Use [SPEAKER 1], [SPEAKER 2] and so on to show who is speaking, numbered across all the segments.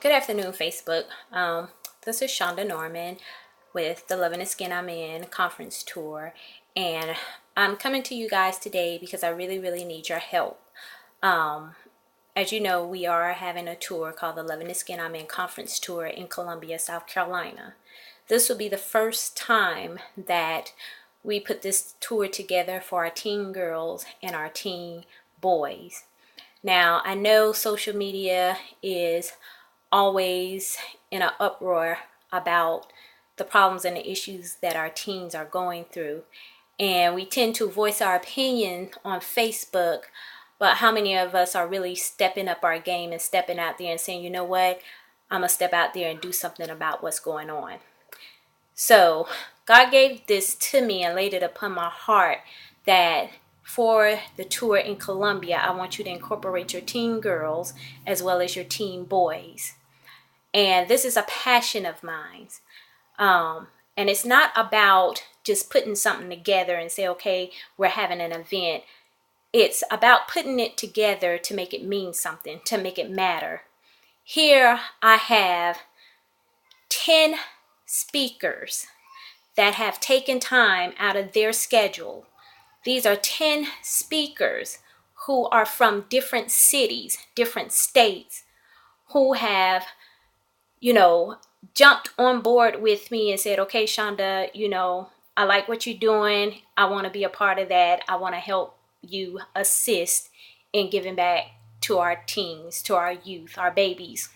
[SPEAKER 1] Good afternoon, Facebook. This is Shonda Norman with the Loving the Skin I'm In conference tour, and I'm coming to you guys today because I really need your help. As you know, we are having a tour called the Loving the Skin I'm In conference tour in Columbia, South Carolina. This will be the first time that we put this tour together for our teen girls and our teen boys. Now, I know social media is always in an uproar about the problems and the issues that our teens are going through. And we tend to voice our opinion on Facebook, but how many of us are really stepping up our game and stepping out there and saying, you know what, I'm going to step out there and do something about what's going on. So God gave this to me and laid it upon my heart that for the tour in Columbia, I want you to incorporate your teen girls as well as your teen boys. And this is a passion of mine. And it's not about just putting something together and say, okay, we're having an event. It's about putting it together to make it mean something, to make it matter. Here I have 10 speakers that have taken time out of their schedule. These are 10 speakers who are from different cities, different states, who have jumped on board with me and said, okay, Shonda, I like what you're doing. I want to be a part of that. I want to help you assist in giving back to our teens, to our youth, our babies.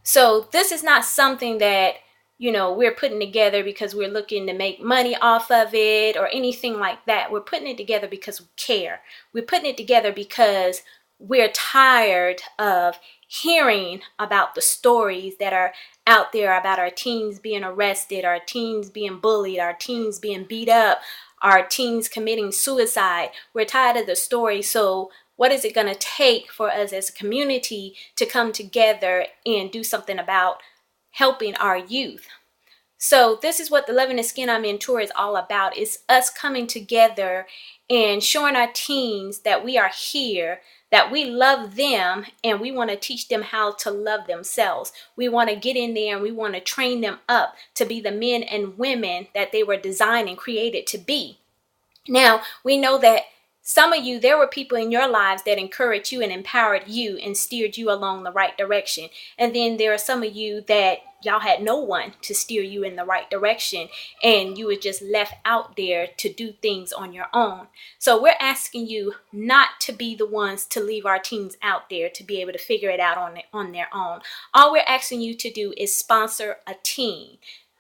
[SPEAKER 1] So this is not something that, we're putting together because we're looking to make money off of it or anything like that. We're putting it together because we care. We're putting it together because we're tired of hearing about the stories that are out there about our teens being arrested, our teens being bullied, our teens being beat up, our teens committing suicide. We're tired of the story. So what is it going to take for us as a community to come together and do something about helping our youth? So this is what the Loving the Skin I'm In tour is all about. It's us coming together and showing our teens that we are here, that we love them, and we want to teach them how to love themselves. We want to get in there and we want to train them up to be the men and women that they were designed and created to be. Now, we know that some of you, there were people in your lives that encouraged you and empowered you and steered you along the right direction. And then there are some of you that y'all had no one to steer you in the right direction, and you were just left out there to do things on your own. So we're asking you not to be the ones to leave our teens out there to be able to figure it out on their own. All we're asking you to do is sponsor a teen.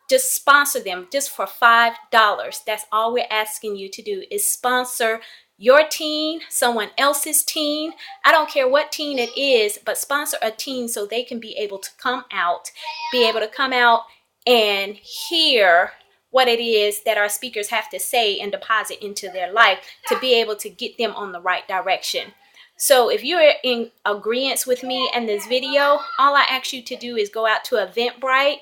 [SPEAKER 1] Just sponsor them just for $5. That's all we're asking you to do is sponsor your teen, someone else's teen. I don't care what teen it is, but sponsor a teen so they can be able to come out and hear what it is that our speakers have to say and deposit into their life to be able to get them on the right direction. So if you're in agreement with me in this video, all I ask you to do is go out to Eventbrite,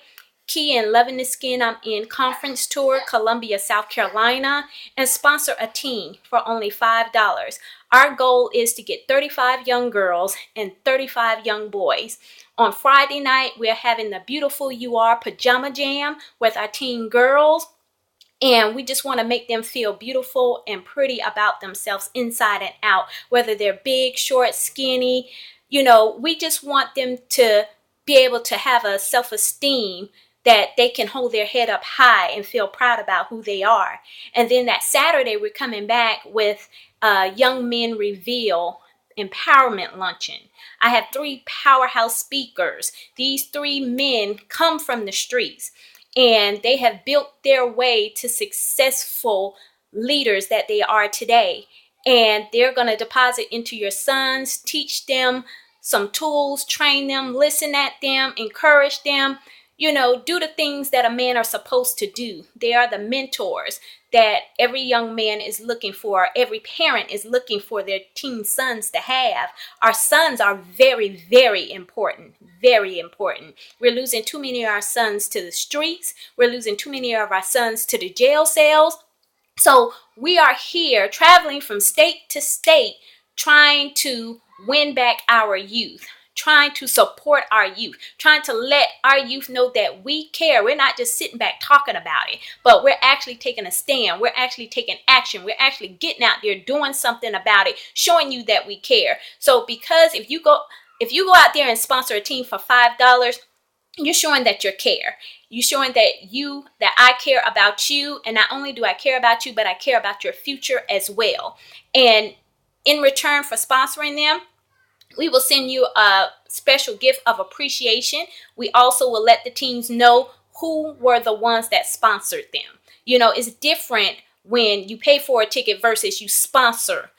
[SPEAKER 1] key in Loving the Skin I'm In conference tour, Columbia, South Carolina, and sponsor a teen for only $5. Our goal is to get 35 young girls and 35 young boys. On Friday night, we're having the Beautiful You Are Pajama Jam with our teen girls. And we just want to make them feel beautiful and pretty about themselves inside and out, whether they're big, short, skinny. We just want them to be able to have a self-esteem that they can hold their head up high and feel proud about who they are. And then that Saturday, we're coming back with Young Men Reveal Empowerment Luncheon. I have 3 powerhouse speakers. These 3 men come from the streets, and they have built their way to successful leaders that they are today. And they're going to deposit into your sons, teach them some tools, train them, listen at them, encourage them, do the things that a man are supposed to do. They are the mentors that every young man is looking for, every parent is looking for their teen sons to have. Our sons are very important, very important. We're losing too many of our sons to the streets. We're losing too many of our sons to the jail cells. So we are here traveling from state to state trying to win back our youth. trying to support our youth, trying to let our youth know that we care. We're not just sitting back talking about it, but we're actually taking a stand. We're actually taking action. We're actually getting out there doing something about it, showing you that we care. So because if you go out there and sponsor a team for $5, you're showing that you care. You're showing that I care about you. And not only do I care about you, but I care about your future as well. And in return for sponsoring them, we will send you a special gift of appreciation. We also will let the teams know who were the ones that sponsored them. It's different when you pay for a ticket versus you sponsor,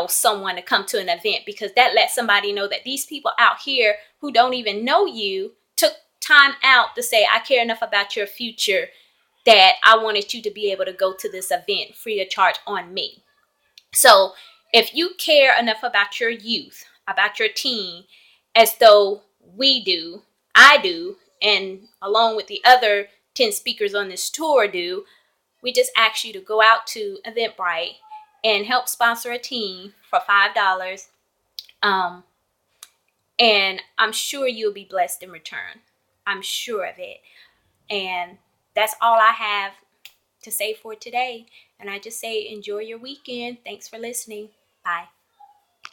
[SPEAKER 1] someone to come to an event, because that lets somebody know that these people out here who don't even know you took time out to say, I care enough about your future that I wanted you to be able to go to this event free of charge on me. So if you care enough about your youth, about your teen, as though I do, and along with the other 10 speakers on this tour do, we just ask you to go out to Eventbrite and help sponsor a team for $5. And I'm sure you'll be blessed in return. I'm sure of it. And that's all I have to say for today. And I just say enjoy your weekend. Thanks for listening. Bye.